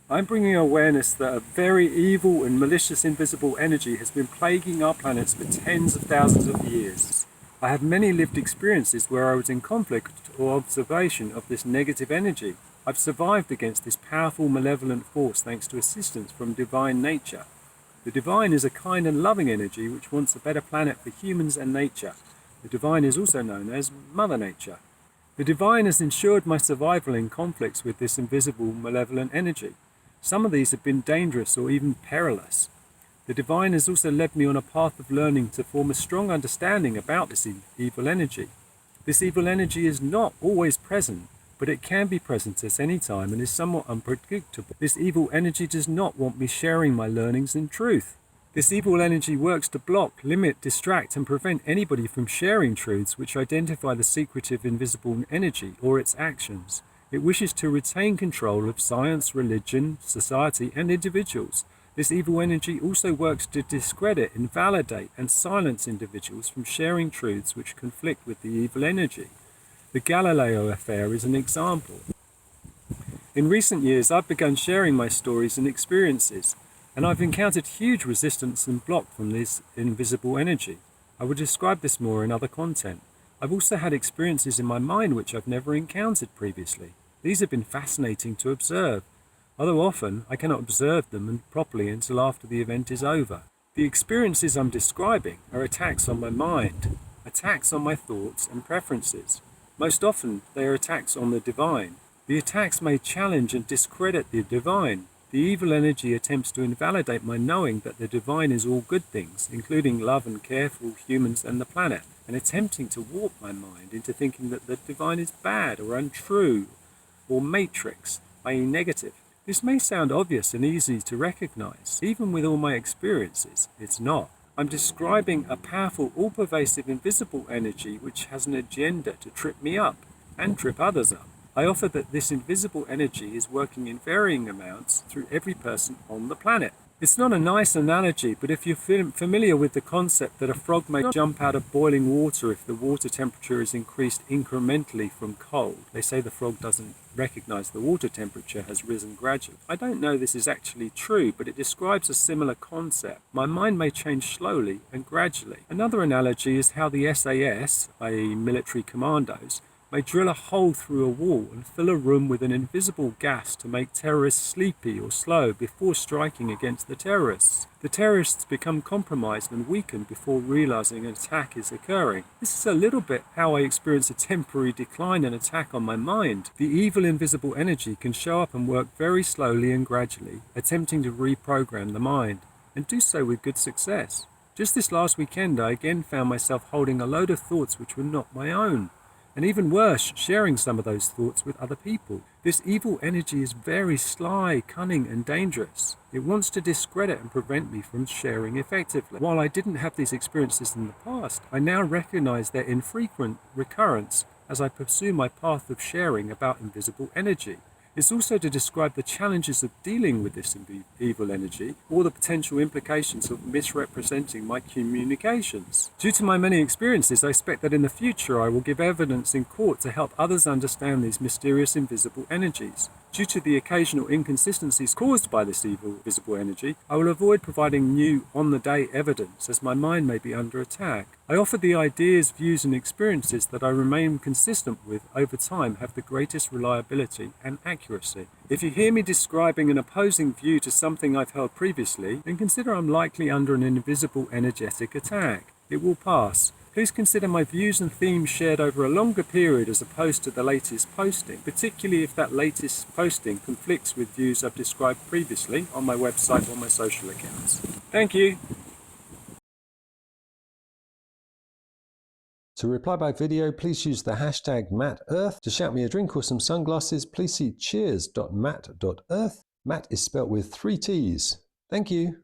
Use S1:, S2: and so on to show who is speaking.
S1: I'm bringing awareness that a very evil and malicious invisible energy has been plaguing our planets for tens of thousands of years. I have many lived experiences where I was in conflict or observation of this negative energy. I've survived against this powerful malevolent force thanks to assistance from divine nature. The divine is a kind and loving energy which wants a better planet for humans and nature. The divine is also known as Mother Nature. The divine has ensured my survival in conflicts with this invisible malevolent energy. Some of these have been dangerous or even perilous. The divine has also led me on a path of learning to form a strong understanding about this evil energy. This evil energy is not always present, but it can be present at any time and is somewhat unpredictable. This evil energy does not want me sharing my learnings and truth. This evil energy works to block, limit, distract and prevent anybody from sharing truths which identify the secretive invisible energy or its actions. It wishes to retain control of science, religion, society and individuals. This evil energy also works to discredit, invalidate and silence individuals from sharing truths which conflict with the evil energy. The Galileo affair is an example. In recent years, I've begun sharing my stories and experiences, and I've encountered huge resistance and block from this invisible energy. I will describe this more in other content. I've also had experiences in my mind which I've never encountered previously. These have been fascinating to observe, although often I cannot observe them properly until after the event is over. The experiences I'm describing are attacks on my mind, attacks on my thoughts and preferences. Most often they are attacks on the divine. The attacks may challenge and discredit the divine. The evil energy attempts to invalidate my knowing that the divine is all good things, including love and care for humans and the planet, and attempting to warp my mind into thinking that the divine is bad or untrue or matrix, i.e. negative. This may sound obvious and easy to recognize. Even with all my experiences, it's not. I'm describing a powerful, all-pervasive, invisible energy which has an agenda to trip me up and trip others up. I offer that this invisible energy is working in varying amounts through every person on the planet. It's not a nice analogy, but if you're familiar with the concept that a frog may jump out of boiling water if the water temperature is increased incrementally from cold, they say the frog doesn't recognize the water temperature has risen gradually. I don't know this is actually true, but it describes a similar concept. My mind may change slowly and gradually. Another analogy is how the SAS, i.e. military commandos, may drill a hole through a wall and fill a room with an invisible gas to make terrorists sleepy or slow before striking against the terrorists. The terrorists become compromised and weakened before realizing an attack is occurring. This is a little bit how I experience a temporary decline and attack on my mind. The evil invisible energy can show up and work very slowly and gradually, attempting to reprogram the mind, and do so with good success. Just this last weekend, I again found myself holding a load of thoughts which were not my own. And even worse, sharing some of those thoughts with other people. This evil energy is very sly, cunning and dangerous. It wants to discredit and prevent me from sharing effectively. While I didn't have these experiences in the past, I now recognize their infrequent recurrence as I pursue my path of sharing about invisible energy. It's also to describe the challenges of dealing with this evil energy or the potential implications of misrepresenting my communications. Due to my many experiences, I expect that in the future I will give evidence in court to help others understand these mysterious invisible energies. Due to the occasional inconsistencies caused by this evil visible energy, I will avoid providing new on-the-day evidence as my mind may be under attack. I offer the ideas, views and experiences that I remain consistent with over time have the greatest reliability and accuracy. If you hear me describing an opposing view to something I've held previously, then consider I'm likely under an invisible energetic attack. It will pass. Please consider my views and themes shared over a longer period as opposed to the latest posting, particularly if that latest posting conflicts with views I've described previously on my website or my social accounts. Thank you.
S2: To reply by video, please use the hashtag MattEarth. To shout me a drink or some sunglasses, please see cheers.matt.earth. Matt is spelt with 3 T's. Thank you.